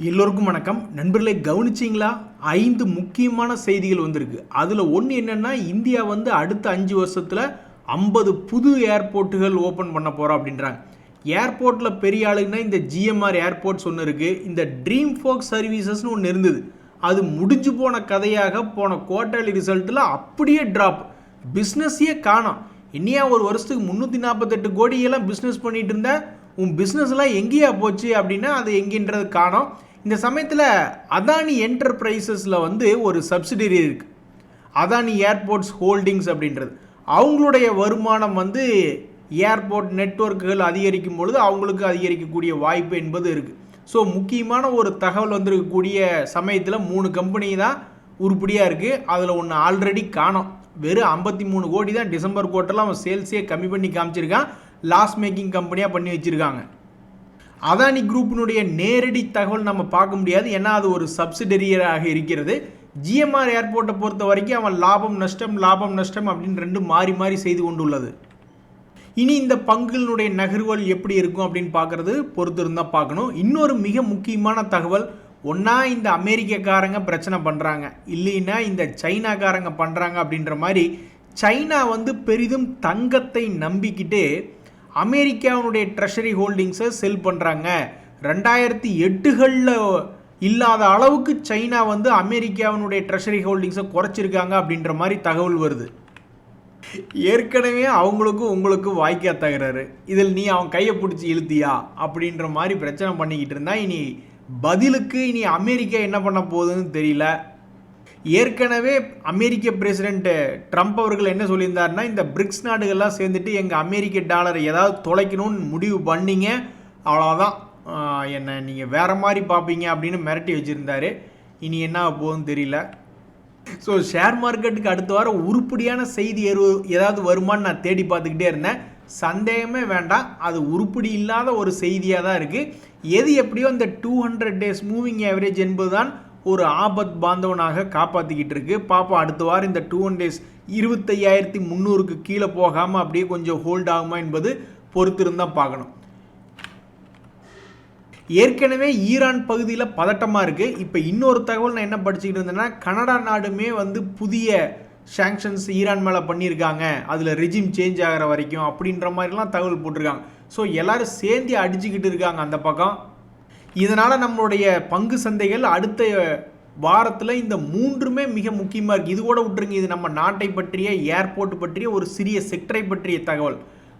எல்லோருக்கும் வணக்கம் நண்பர்களே. கவனிச்சிங்களா? 5 முக்கியமான செய்திகள் வந்திருக்கு. அதில் ஒன்று என்னென்னா, இந்தியா அடுத்த 5 வருஷத்தில் 50 புது ஏர்போர்ட்டுகள் ஓப்பன் பண்ண போகிறோம் அப்படின்றாங்க. ஏர்போர்ட்டில் பெரிய ஆளுங்கன்னா இந்த ஜிஎம்ஆர் ஏர்போர்ட்ஸ் ஒன்று இருக்குது. இந்த ட்ரீம் ஃபோக் சர்வீசஸ்னு ஒன்று இருந்தது. அது முடிஞ்சு போன கதையாக போன குவார்ட்டர்லி ரிசல்ட்டில் அப்படியே ட்ராப். பிஸ்னஸையே காணோம். இன்னையா ஒரு வருஷத்துக்கு 348 கோடியெல்லாம் பிஸ்னஸ் பண்ணிகிட்டு இருந்தேன். உன் பிஸ்னஸ்லாம் எங்கேயா போச்சு அப்படின்னா அது எங்கேன்றது காணோம். இந்த சமயத்தில் அதானி என்டர்பிரைசஸில் ஒரு சப்சிடரி இருக்குது, அதானி ஏர்போர்ட்ஸ் ஹோல்டிங்ஸ் அப்படின்றது. அவங்களுடைய வருமானம் ஏர்போர்ட் நெட்வொர்க்குகள் அதிகரிக்கும் பொழுது அவங்களுக்கு அதிகரிக்கக்கூடிய வாய்ப்பு என்பது இருக்குது. ஸோ முக்கியமான ஒரு தகவல் வந்திருக்கக்கூடிய சமயத்தில் 3 கம்பெனி தான் உருப்படியாக இருக்குது. அதில் ஒன்று ஆல்ரெடி காணோம். வெறும் 53 கோடி தான் டிசம்பர் குவார்ட்டரில் அவன் சேல்ஸே கம்மி பண்ணி காமிச்சிருக்கான். லாஸ் மேக்கிங் கம்பெனியாக பண்ணி வச்சுருக்காங்க. அதானி குரூப்பினுடைய நேரடி தகவல் நம்ம பார்க்க முடியாது, ஏன்னா அது ஒரு சப்சிடரியாக இருக்கிறது. ஜிஎம்ஆர் ஏர்போர்ட்டை பொறுத்த வரைக்கும் அவன் லாபம் நஷ்டம் அப்படின்னு 2 மாறி மாறி செய்து கொண்டுள்ளது. இனி இந்த பங்குகளுடைய நகர்வுகள் எப்படி இருக்கும் அப்படின்னு பார்க்குறது பொறுத்து இருந்தால் பார்க்கணும். இன்னொரு மிக முக்கியமான தகவல், ஒன்றா இந்த அமெரிக்கக்காரங்க பிரச்சனை பண்ணுறாங்க, இல்லைன்னா இந்த சைனாக்காரங்க பண்ணுறாங்க அப்படின்ற மாதிரி. சைனா பெரிதும் தங்கத்தை நம்பிக்கிட்டு அமெரிக்காவுடைய ட்ரெஷரி ஹோல்டிங்ஸை செல் பண்ணுறாங்க. 2008களில் இல்லாத அளவுக்கு சைனா அமெரிக்காவினுடைய ட்ரெஷரி ஹோல்டிங்ஸை குறைச்சிருக்காங்க அப்படின்ற மாதிரி தகவல் வருது. ஏற்கனவே அவங்களுக்கும் உங்களுக்கும் வாய்க்கா தகராறு, இதில் நீ அவன் கையை பிடிச்சி இழுத்தியா அப்படின்ற மாதிரி பிரச்சனை பண்ணிக்கிட்டு இருந்தா, இனி பதிலுக்கு இனி அமெரிக்கா என்ன பண்ண போகுதுன்னு தெரியல. ஏற்கனவே அமெரிக்க பிரசிடென்ட் ட்ரம்ப் அவர்கள் என்ன சொல்லியிருந்தாருன்னா, இந்த பிரிக்ஸ் நாடுகள்லாம் சேர்ந்துட்டு எங்கள் அமெரிக்க டாலரை ஏதாவது தொலைக்கணும்னு முடிவு பண்ணிங்க, அவ்வளோதான், என்ன நீங்கள் வேறு மாதிரி பார்ப்பீங்க அப்படின்னு மிரட்டி வச்சுருந்தாரு. இனி என்ன போகுதுன்னு தெரியல. ஸோ ஷேர் மார்க்கெட்டுக்கு அடுத்த வாரம் உருப்படியான செய்தி ஏதாவது வருமானு நான் தேடி பார்த்துக்கிட்டே இருந்தேன். சந்தேகமே வேண்டாம், அது உருப்படி இல்லாத ஒரு செய்தியாக தான் இருக்குது. எது எப்படியோ இந்த 200 days மூவிங் ஆவரேஜ் என்பது தான் ஒரு ஆபத் பாந்தவனாக காப்பாற்றிக்கிட்டு இருக்கு. பாப்பா அடுத்த வாரம் இந்த 200 days 25,300க்கு கீழே போகாமல் அப்படியே கொஞ்சம் ஹோல்ட் ஆகுமா என்பது பொறுத்திருந்தான் பார்க்கணும். ஏற்கனவே ஈரான் பகுதியில் பதட்டமாக இருக்குது. இப்போ இன்னொரு தகவல் நான் என்ன படிச்சுக்கிட்டு இருந்தேன்னா, கனடா நாடுமே புதிய சாங்ஷன்ஸ் ஈரான் மேலே பண்ணியிருக்காங்க, அதில் ரெஜிம் சேஞ்ச் ஆகிற வரைக்கும் அப்படின்ற மாதிரிலாம் தகவல் போட்டிருக்காங்க. ஸோ எல்லோரும் சேர்ந்து அடிச்சுக்கிட்டு இருக்காங்க அந்த பக்கம். இதனால் நம்மளுடைய பங்கு சந்தைகள் அடுத்த வாரத்தில் இந்த 3மே மிக முக்கியமாக இருக்குது. இது கூட விட்டுருங்க, இது நம்ம நாட்டை பற்றிய ஏர்போர்ட் பற்றிய ஒரு சிறிய செக்டரை பற்றிய தகவல்.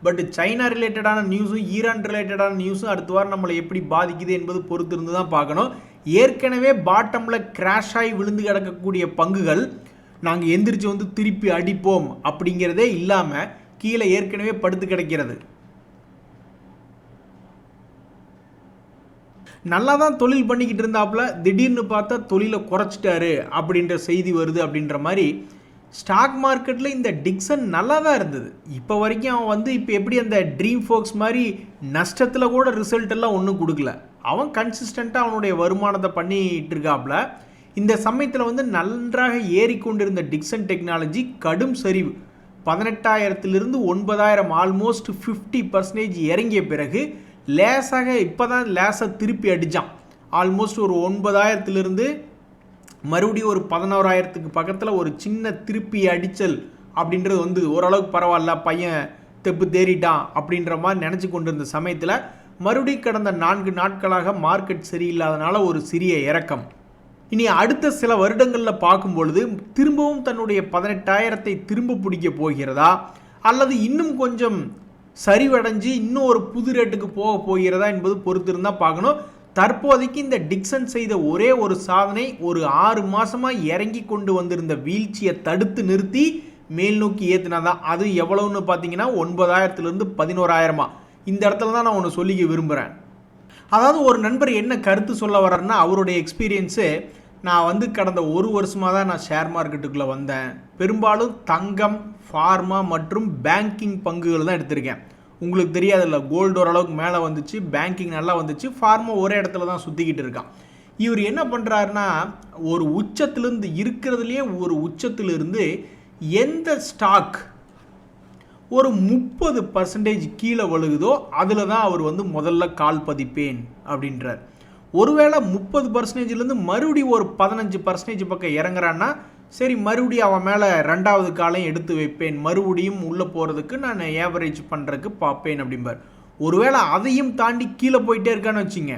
பட் சைனா ரிலேட்டடான நியூஸும் ஈரான் ரிலேட்டடான நியூஸும் அடுத்த வாரம் நம்மளை எப்படி பாதிக்குது என்பது பொறுத்து இருந்து தான் பார்க்கணும். ஏற்கனவே பாட்டமில் கிராஷ் ஆகி விழுந்து கிடக்கக்கூடிய பங்குகள் நாங்கள் எந்திரிச்சு திருப்பி அடிப்போம் அப்படிங்கிறதே இல்லாமல் கீழே ஏற்கனவே படுத்து கிடக்கிறது. நல்லா தான் தொழில் பண்ணிக்கிட்டு இருந்தாப்புல, திடீர்னு பார்த்தா தொழிலை குறைச்சிட்டாரு அப்படின்ற செய்தி வருது. அப்படின்ற மாதிரி ஸ்டாக் மார்க்கெட்டில் இந்த டிக்சன் நல்லா தான் இருந்தது இப்போ வரைக்கும். அவன் இப்போ எப்படி அந்த ட்ரீம் ஃபோக்ஸ் மாதிரி நஷ்டத்தில் கூட ரிசல்ட் எல்லாம் ஒன்றும் கொடுக்கல. அவன் கன்சிஸ்டண்ட்டாக அவனுடைய வருமானத்தை பண்ணிகிட்டு இருக்காப்புல. இந்த சமயத்தில் நன்றாக ஏறிக்கொண்டிருந்த டிக்சன் டெக்னாலஜி கடும் சரிவு, 18,000லிருந்து 9,000 ஆல்மோஸ்ட் 50% இறங்கிய பிறகு லேசாக இப்போ தான் லேசாக திருப்பி அடித்தான். ஆல்மோஸ்ட் ஒரு 9,000லிருந்து மறுபடியும் ஒரு 11,000க்கு பக்கத்தில் ஒரு சின்ன திருப்பி அடித்தல் அப்படின்றது ஓரளவுக்கு பரவாயில்ல, பையன் தெப்பு தேறிட்டான் அப்படின்ற மாதிரி நினச்சி கொண்டு இருந்த சமயத்தில் மறுபடியும் கடந்த 4 நாட்களாக மார்க்கெட் சரியில்லாதனால ஒரு சிறிய இறக்கம். இனி அடுத்த சில வருடங்களில் பார்க்கும் பொழுது திரும்பவும் தன்னுடைய 18,000 திரும்ப பிடிக்க போகிறதா, அல்லது இன்னும் கொஞ்சம் சரிவடைஞ்சு இன்னும் ஒரு புது ரேட்டுக்கு போக போகிறதா என்பது பொறுத்து இருந்தால் பார்க்கணும். தற்போதைக்கு இந்த டிக்சன் செய்த ஒரே ஒரு சாதனை, ஒரு 6 மாதமாக இறங்கி கொண்டு வந்திருந்த வீழ்ச்சியை தடுத்து நிறுத்தி மேல் நோக்கி ஏற்றினாதான். அது எவ்வளவுன்னு பார்த்தீங்கன்னா 9,000லிருந்து 11,000. இந்த இடத்துல தான் நான் ஒன்று சொல்லிக்க விரும்புகிறேன். அதாவது ஒரு நண்பர் என்ன கருத்து சொல்ல வர்றாருன்னா, அவருடைய எக்ஸ்பீரியன்ஸு, நான் கடந்த 1 வருஷமாக தான் நான் ஷேர் மார்க்கெட்டுக்குள்ளே வந்தேன். பெரும்பாலும் தங்கம், ஃபார்மா மற்றும் பேங்கிங் பங்குகள் தான் எடுத்திருக்கேன். உங்களுக்கு தெரியாதுல்ல, கோல்டு ஓரளவுக்கு மேலே வந்துச்சு, பேங்கிங் நல்லா வந்துச்சு, ஃபார்மா ஒரே இடத்துல தான் சுற்றிக்கிட்டு இருக்கான். இவர் என்ன பண்ணுறாருன்னா, ஒரு உச்சத்திலிருந்து இருக்கிறதுலையே ஒரு உச்சத்திலிருந்து எந்த ஸ்டாக் ஒரு 30% கீழே வழுகுதோ அதில் தான் அவர் முதல்ல கால் பதிப்பேன் அப்படின்றார். ஒருவேளை 30%லேருந்து மறுபடியும் ஒரு 15% பக்கம் இறங்குறான்னா சரி, மறுபடியும் அவன் மேலே 2வது காலையும் எடுத்து வைப்பேன், மறுபடியும் உள்ளே போகிறதுக்கு நான் ஏவரேஜ் பண்ணுறதுக்கு பார்ப்பேன் அப்படிம்பார். ஒருவேளை அதையும் தாண்டி கீழே போயிட்டே இருக்கான்னு வச்சுங்க,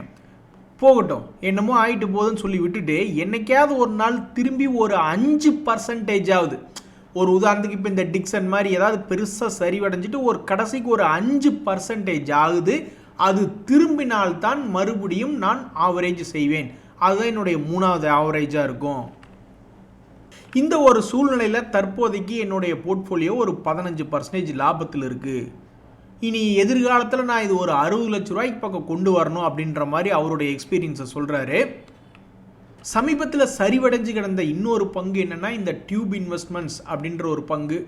போகட்டும் என்னமோ ஆகிட்டு போகுதுன்னு சொல்லி விட்டுட்டு என்னைக்காவது ஒரு நாள் திரும்பி ஒரு 5% ஆகுது, ஒரு உதாரணத்துக்கு இப்போ இந்த டிக்சன் மாதிரி ஏதாவது பெருசாக சரிவடைஞ்சிட்டு ஒரு கடைசிக்கு ஒரு 5% ஆகுது, அது திரும்பினால்தான் மறுபடியும் நான் ஆவரேஜ் செய்வேன். அதுதான் என்னுடைய 3வது ஆவரேஜாக இருக்கும். இந்த ஒரு சூழ்நிலையில் தற்போதைக்கு என்னுடைய போர்ட்ஃபோலியோ ஒரு 15% லாபத்தில் இருக்குது. இனி எதிர்காலத்தில் நான் இது ஒரு 60 லட்ச ரூபாய்க்கு பக்கம் கொண்டு வரணும் அப்படின்ற மாதிரி அவருடைய எக்ஸ்பீரியன்ஸை சொல்கிறாரு. சமீபத்தில் சரிவடைஞ்சு கிடந்த இன்னொரு பங்கு என்னென்னா இந்த டியூப் இன்வெஸ்ட்மெண்ட்ஸ் அப்படின்ற ஒரு பங்கு.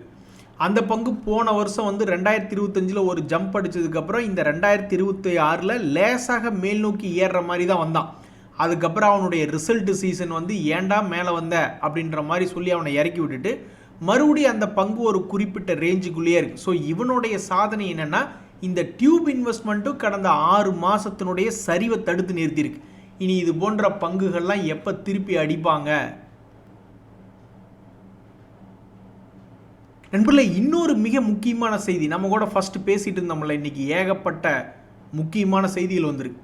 அந்த பங்கு போன வருஷம் வந்து 2025 ஒரு ஜம்ப் அடித்ததுக்கப்புறம் இந்த 2026 லேசாக மேல் நோக்கி ஏறுற மாதிரி தான் வந்தான். அதுக்கப்புறம் அவனுடைய ரிசல்ட் சீசன் வந்து ஏண்டா மேலே வந்த அப்படின்ற மாதிரி சொல்லி அவனை இறக்கி விட்டுட்டு மறுபடியும் அந்த பங்கு ஒரு குறிப்பிட்ட ரேஞ்சுக்குள்ளேயே இருக்குது. ஸோ இவனுடைய சாதனை என்னென்னா இந்த டியூப் இன்வெஸ்ட்மெண்ட்டும் கடந்த 6 மாதத்தினுடைய சரிவை தடுத்து நிறுத்தியிருக்கு. இனி இது போன்ற பங்குகள்லாம் எப்போ திருப்பி அடிப்பாங்க? நண்பர்களே, இன்னொரு மிக முக்கியமான செய்தி, நம்ம கூட ஃபஸ்ட்டு பேசிகிட்டு இருந்தோம்ல, இன்றைக்கி ஏகப்பட்ட முக்கியமான செய்திகள் வந்திருக்கு.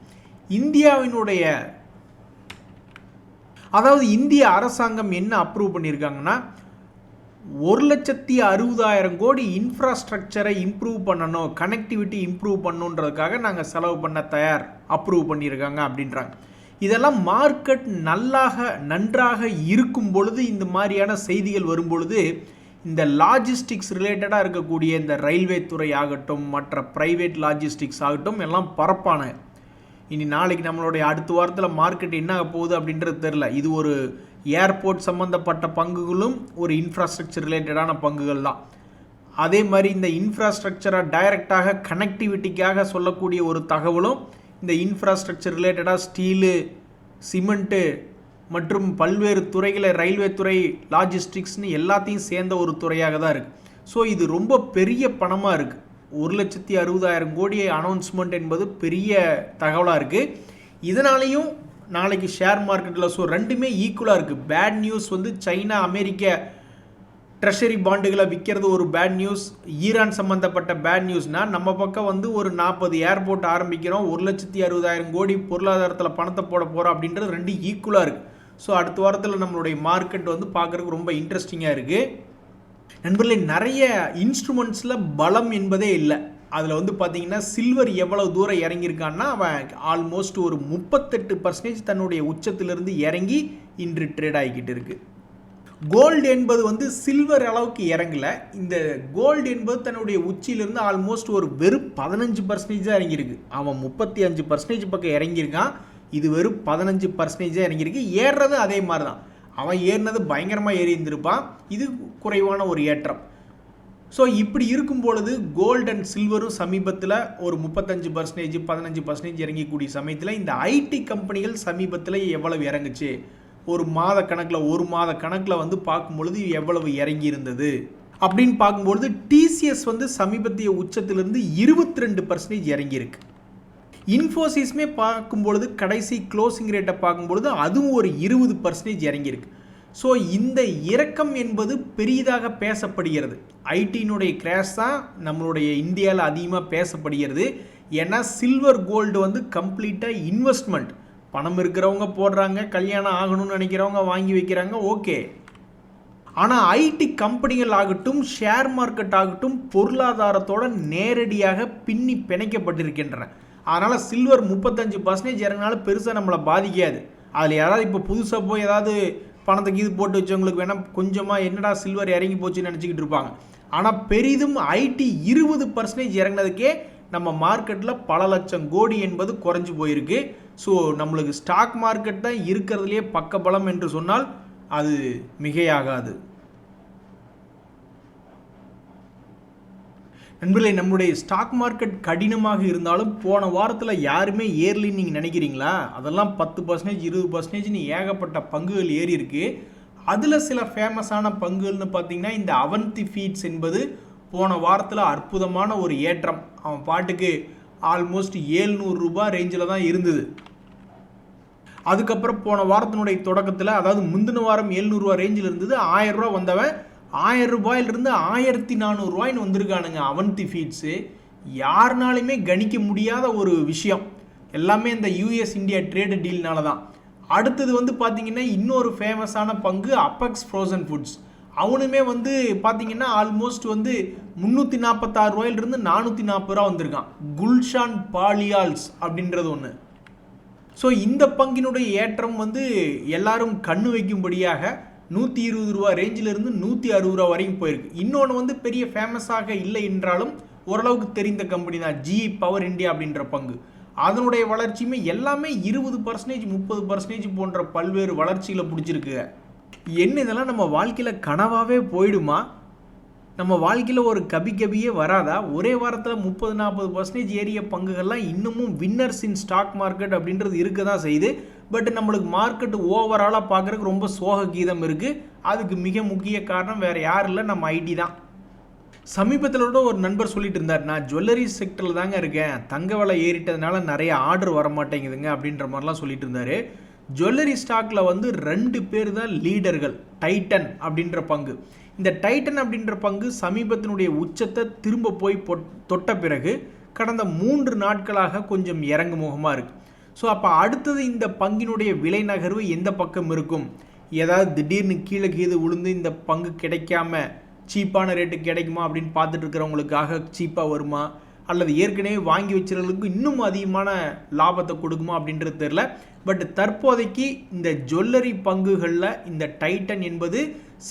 இந்திய அரசாங்கம் என்ன அப்ரூவ் பண்ணியிருக்காங்கன்னா 1,60,000 கோடி இன்ஃப்ராஸ்ட்ரக்சரை இம்ப்ரூவ் பண்ணணும், கனெக்டிவிட்டி இம்ப்ரூவ் பண்ணணுன்றதுக்காக நாங்கள் செலவு பண்ண தயார், அப்ரூவ் பண்ணியிருக்காங்க அப்படின்றாங்க. இதெல்லாம் மார்க்கெட் நன்றாக இருக்கும் பொழுது இந்த மாதிரியான செய்திகள் வரும் பொழுது இந்த லாஜிஸ்டிக்ஸ் ரிலேட்டடாக இருக்கக்கூடிய இந்த ரயில்வே துறை ஆகட்டும், மற்ற ப்ரைவேட் லாஜிஸ்டிக்ஸ் ஆகட்டும், எல்லாம் பரப்பான. இனி நாளைக்கு நம்மளுடைய அடுத்த வாரத்தில் மார்க்கெட் என்ன ஆக போகுது அப்படின்றது தெரில. இது ஒரு ஏர்போர்ட் சம்மந்தப்பட்ட பங்குகளும் ஒரு இன்ஃப்ராஸ்ட்ரக்சர் ரிலேட்டடான பங்குகள் தான். அதே மாதிரி இந்த இன்ஃப்ராஸ்ட்ரக்சரை டைரெக்டாக கனெக்டிவிட்டிக்காக சொல்லக்கூடிய ஒரு தகவலும் இந்த இன்ஃப்ராஸ்ட்ரக்சர் ரிலேட்டடாக ஸ்டீலு, சிமெண்ட்டு மற்றும் பல்வேறு துறைகளை, ரயில்வே துறை, லாஜிஸ்டிக்ஸ்னு எல்லாத்தையும் சேர்ந்த ஒரு துறையாக தான் இருக்குது. ஸோ இது ரொம்ப பெரிய பணமாக இருக்குது. 1,60,000 கோடி அனௌன்ஸ்மெண்ட் என்பது பெரிய தகவலாக இருக்குது. இதனாலேயும் நாளைக்கு ஷேர் மார்க்கெட்டில் ஸோ ரெண்டுமே ஈக்குவலாக இருக்குது. பேட் நியூஸ் வந்து சைனா அமெரிக்க ட்ரெஷரி பாண்டுகளை விற்கிறது ஒரு பேட் நியூஸ், ஈரான் சம்மந்தப்பட்ட பேட் நியூஸ்னால் நம்ம பக்கம் வந்து ஒரு 40 ஏர்போர்ட் ஆரம்பிக்கிறோம், 1,60,000 கோடி பொருளாதாரத்தில் பணத்தை போட போகிறோம் அப்படின்றது ரெண்டு ஈக்குவலாக இருக்குது. ஸோ அடுத்த வாரத்தில் நம்மளுடைய மார்க்கெட் வந்து பார்க்குறதுக்கு ரொம்ப இன்ட்ரெஸ்டிங்காக இருக்குது. நண்பர்களே, நிறைய இன்ஸ்ட்ருமெண்ட்ஸில் பலம் என்பதே இல்லை. அதில் வந்து பார்த்தீங்கன்னா சில்வர் எவ்வளோ தூரம் இறங்கியிருக்கான்னா அவன் ஆல்மோஸ்ட் ஒரு 38% தன்னுடைய உச்சத்திலிருந்து இறங்கி இன்று ட்ரேட் ஆகிக்கிட்டு இருக்குது. கோல்டு என்பது வந்து சில்வர் அளவுக்கு இறங்கலை. இந்த கோல்டு என்பது தன்னுடைய உச்சியிலிருந்து ஆல்மோஸ்ட் ஒரு வெறும் 15% தான் இறங்கியிருக்கு. அவன் 35% பக்கம் இறங்கியிருக்கான், இது வெறும் 15% தான் இறங்கியிருக்கு. ஏறுறது அதே மாதிரி தான், அவன் ஏறினது பயங்கரமாக ஏறி இருந்திருப்பான், இது குறைவான ஒரு ஏற்றம். ஸோ இப்படி இருக்கும் பொழுது கோல்டு அண்ட் சில்வரும் சமீபத்தில் ஒரு 35%, 15% இறங்கக்கூடிய சமயத்தில் இந்த ஐடி கம்பெனிகள் சமீபத்தில் எவ்வளவு இறங்குச்சு, ஒரு மாத கணக்கில் வந்து பார்க்கும் பொழுது எவ்வளவு இறங்கி இருந்தது அப்படின்னு பார்க்கும்பொழுது டிசிஎஸ் வந்து சமீபத்திய உச்சத்திலிருந்து 22% இறங்கியிருக்கு. இன்ஃபோசிஸ்மே பார்க்கும்பொழுது கடைசி க்ளோசிங் ரேட்டை பார்க்கும்பொழுது அதுவும் ஒரு 20% இறங்கியிருக்கு. ஸோ இந்த இறக்கம் என்பது பெரியதாக பேசப்படுகிறது. ஐடியினுடைய கிராஷ் தான் நம்மளுடைய இந்தியாவில் அதிகமாக பேசப்படுகிறது. ஏன்னா சில்வர் கோல்டு வந்து கம்ப்ளீட்டாக இன்வெஸ்ட்மெண்ட், பணம் இருக்கிறவங்க போடுறாங்க, கல்யாணம் ஆகணும்னு நினைக்கிறவங்க வாங்கி வைக்கிறாங்க, ஓகே. ஆனால் ஐடி கம்பெனிகள் ஆகட்டும், ஷேர் மார்க்கெட் ஆகட்டும் பொருளாதாரத்தோடு நேரடியாக பின்னி பிணைக்கப்பட்டிருக்கின்றன. அதனால் சில்வர் 35% இறங்கினாலும் பெருசாக நம்மளை பாதிக்காது. அதில் யாராவது இப்போ புதுசாக போய் ஏதாவது பணத்துக்கு இது போட்டு வச்சவங்களுக்கு வேணால் கொஞ்சமாக என்னடா சில்வர் இறங்கி போச்சுன்னு நினச்சிக்கிட்டு இருப்பாங்க. ஆனால் பெரிதும் ஐடி 20% இறங்கினதுக்கே நம்ம மார்க்கெட்டில் பல லட்சம் கோடி என்பது குறைஞ்சி போயிருக்கு. ஸோ நம்மளுக்கு ஸ்டாக் மார்க்கெட் தான் இருக்கிறதுலையே பக்கபலம் என்று சொன்னால் அது மிகையாகாது. நண்பர்களே, நம்முடைய ஸ்டாக் மார்க்கெட் கடினமாக இருந்தாலும் போன வாரத்தில் யாருமே ஏர்லின்னு நீங்கள் நினைக்கிறீங்களா? அதெல்லாம் 10%, 20% ஏகப்பட்ட பங்குகள் ஏறி இருக்கு. அதில் சில ஃபேமஸான பங்குகள்னு பார்த்தீங்கன்னா இந்த அவந்தி ஃபீட்ஸ் என்பது போன வாரத்தில் அற்புதமான ஒரு ஏற்றம். அவன் பாட்டுக்கு ஆல்மோஸ்ட் 700 ரூபாய் ரேஞ்சில் தான் இருந்தது. அதுக்கப்புறம் போன வாரத்தினுடைய தொடக்கத்தில், அதாவது முந்தின வாரம் 700 ரூபா ரேஞ்சில் இருந்தது. 1000 ரூபா வந்தவன் 1000 ரூபாயிலிருந்து 1400 ரூபாய்ன்னு வந்திருக்கானுங்க அவந்தி ஃபீட்ஸு. யாருனாலுமே கணிக்க முடியாத ஒரு விஷயம். எல்லாமே இந்த யூஎஸ் இந்தியா ட்ரேடு டீல்னால தான். அடுத்தது வந்து பார்த்தீங்கன்னா இன்னொரு ஃபேமஸான பங்கு அப்பெக்ஸ் ஃப்ரோசன் ஃபுட்ஸ். அவனுமே வந்து பார்த்தீங்கன்னா ஆல்மோஸ்ட் வந்து 346 ரூபாயிலிருந்து 440 ரூபா வந்திருக்கான். குல்ஷான் பாலியால்ஸ் அப்படின்றது ஒன்று. ஸோ இந்த பங்கினுடைய ஏற்றம் வந்து எல்லாரும் கண்ணு வைக்கும்படியாக 120 ரூபா ரேஞ்சிலிருந்து 160 ரூபா வரைக்கும் போயிருக்கு. இன்னொன்று வந்து பெரிய ஃபேமஸாக இல்லை என்றாலும் ஓரளவுக்கு தெரிந்த கம்பெனி தான் ஜி பவர் இந்தியா அப்படின்ற பங்கு. அதனுடைய வளர்ச்சியுமே எல்லாமே 20%, 30% போன்ற பல்வேறு வளர்ச்சிகளை பிடிச்சிருக்கு. என்ன இதெல்லாம் நம்ம வாழ்க்கையில் கனவாகவே போயிடுமா? நம்ம வாழ்க்கையில் ஒரு கபியே வராதா? ஒரே வாரத்தில் 30-40% ஏறிய பங்குகள்லாம் இன்னமும் வின்னர்ஸ் இன் ஸ்டாக் மார்க்கெட் அப்படின்றது இருக்க தான் செய்யுது. பட் நம்மளுக்கு மார்க்கெட் ஓவராலாக பார்க்குறதுக்கு ரொம்ப சோக கீதம் இருக்குது. அதுக்கு மிக முக்கிய காரணம் வேறு யாரும் இல்லை, நம்ம ஐடி தான். சமீபத்தில் கூட ஒரு நண்பர் சொல்லிட்டு இருந்தார், நான் ஜுவல்லரி செக்டரில் தாங்க இருக்கேன், தங்க விலை ஏறிட்டதுனால நிறைய ஆர்டர் வர மாட்டேங்குதுங்க அப்படின்ற மாதிரிலாம் சொல்லிட்டு இருந்தார். ஜுவல்லரி ஸ்டாக்கில் வந்து 2 பேர் தான் லீடர்கள். டைட்டன் அப்படின்ற பங்கு. இந்த டைட்டன் அப்படின்ற பங்கு சமீபத்தினுடைய உச்சத்தை திரும்ப போய் தொட்ட பிறகு கடந்த 3 நாட்களாக கொஞ்சம் இறங்கு முகமாக இருக்குது. ஸோ அப்போ அடுத்தது இந்த பங்கினுடைய விலை நகர்வு எந்த பக்கம் இருக்கும்? ஏதாவது திடீர்னு கீழே விழுந்து இந்த பங்கு கிடைக்காம சீப்பான ரேட்டுக்கு கிடைக்குமா அப்படின்னு பார்த்துட்டு இருக்கிறவங்களுக்காக சீப்பாக வருமா, அல்லது ஏற்கனவே வாங்கி வச்சுறவங்களுக்கு இன்னும் அதிகமான லாபத்தை கொடுக்குமா அப்படின்றது தெரில. பட் தற்போதைக்கு இந்த ஜுவல்லரி பங்குகளில் இந்த டைட்டன் என்பது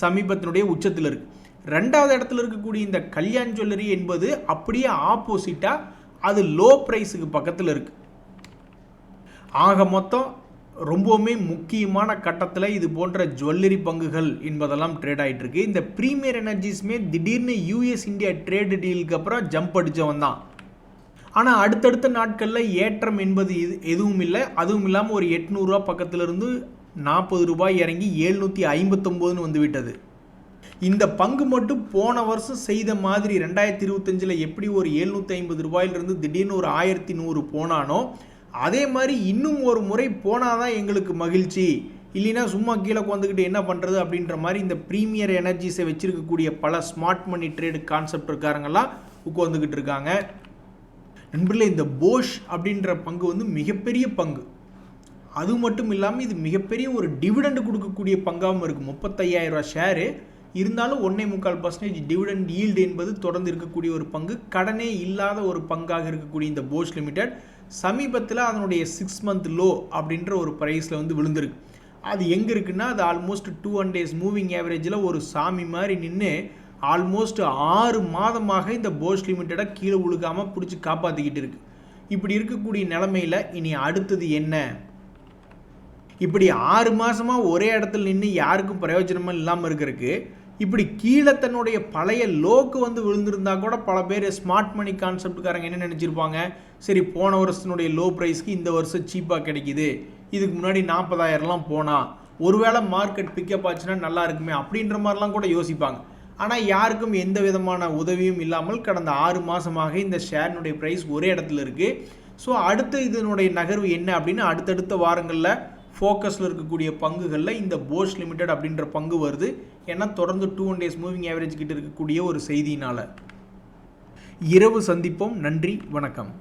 சமீபத்தினுடைய உச்சத்தில் இருக்குது. 2வது இடத்துல இருக்கக்கூடிய இந்த கல்யாண் ஜுவல்லரி என்பது அப்படியே ஆப்போசிட்டாக அது லோ ப்ரைஸுக்கு பக்கத்தில் இருக்குது. ஆக மொத்தம் ரொம்பவுமே முக்கியமான கட்டத்தில் இது போன்ற ஜுவல்லரி பங்குகள் என்பதெல்லாம் ட்ரேட் ஆகிட்டு இருக்கு. இந்த ப்ரீமியர் எனர்ஜிஸ்மே திடீர்னு யூஎஸ் இந்தியா ட்ரேடு டீலுக்கு அப்புறம் ஜம்ப் அடித்தவன் தான். ஆனால் அடுத்தடுத்த நாட்களில் ஏற்றம் என்பது எதுவும் இல்லை. அதுவும் இல்லாமல் ஒரு 800 ரூபா பக்கத்திலிருந்து 40 ரூபாய் இறங்கி 759 வந்து விட்டது. இந்த பங்கு மட்டும் போன வருஷம் செய்த மாதிரி 2025 எப்படி ஒரு 750 ரூபாயிலிருந்து திடீர்னு ஒரு 1100 போனானோ அதே மாதிரி இன்னும் ஒரு முறை போனால் தான் எங்களுக்கு மகிழ்ச்சி, இல்லைன்னா சும்மா கீழே வந்துக்கிட்டு என்ன பண்ணுறது அப்படின்ற மாதிரி இந்த ப்ரீமியர் எனர்ஜிஸை வச்சுருக்கக்கூடிய பல ஸ்மார்ட் மணி ட்ரேடு கான்செப்ட் இருக்காருங்கெல்லாம் உட்காந்துக்கிட்டு இருக்காங்க. நண்பர்களே, இந்த போஷ் அப்படின்ற பங்கு வந்து மிகப்பெரிய பங்கு. அது மட்டும் இல்லாமல் இது மிகப்பெரிய ஒரு டிவிடெண்ட் கொடுக்கக்கூடிய பங்காகவும் இருக்குது. 35,000 ரூபா ஷேரு இருந்தாலும் 1.25% டிவிடெண்ட் ஈல்டு என்பது தொடர்ந்து இருக்கக்கூடிய ஒரு பங்கு. கடனே இல்லாத ஒரு பங்காக இருக்கக்கூடிய இந்த போஷ் லிமிடெட் சமீபத்தில் அதனுடைய 6 மந்த் லோ அப்படின்ற ஒரு ப்ரைஸில் வந்து விழுந்திருக்கு. அது எங்கே இருக்குன்னா, அது ஆல்மோஸ்ட் 200 days மூவிங் ஆவரேஜில் ஒரு சாமி மாதிரி நின்று ஆல்மோஸ்ட் 6 மாதமாக இந்த போஷ் லிமிட்டடை கீழே விழுக்காமல் பிடிச்சி காப்பாற்றிக்கிட்டு இருக்கு. இப்படி இருக்கக்கூடிய நிலைமையில் இனி அடுத்தது என்ன? இப்படி 6 மாதமாக ஒரே இடத்துல நின்று யாருக்கும் பிரயோஜனமாக இல்லாமல் இருக்கிறதுக்கு இப்படி கீழே தன்னுடைய பழைய லோக்கு வந்து விழுந்திருந்தா கூட பல பேர் ஸ்மார்ட் மணி கான்செப்டுக்காரங்க என்ன நினச்சிருப்பாங்க, சரி போன வருஷத்தினுடைய லோ ப்ரைஸ்க்கு இந்த வருஷம் சீப்பாக கிடைக்குது, இதுக்கு முன்னாடி 40,000லாம் போனால் ஒருவேளை மார்க்கெட் பிக்கப் ஆச்சுன்னா நல்லா இருக்குமே அப்படின்ற மாதிரிலாம் கூட யோசிப்பாங்க. ஆனால் யாருக்கும் எந்த விதமான உதவியும் இல்லாமல் கடந்த 6 மாதமாக இந்த ஷேரினுடைய ப்ரைஸ் ஒரே இடத்துல இருக்குது. ஸோ அடுத்து இதனுடைய நகர்வு என்ன அப்படின்னு அடுத்தடுத்த வாரங்களில் ஃபோக்கஸில் இருக்கக்கூடிய பங்குகளில் இந்த போஷ் லிமிடெட் அப்படின்ற பங்கு வருது. ஏன்னா தொடர்ந்து 200 days மூவிங் ஆவரேஜ் கிட்ட இருக்கக்கூடிய ஒரு செய்தியினால். இரவு சந்திப்போம். நன்றி, வணக்கம்.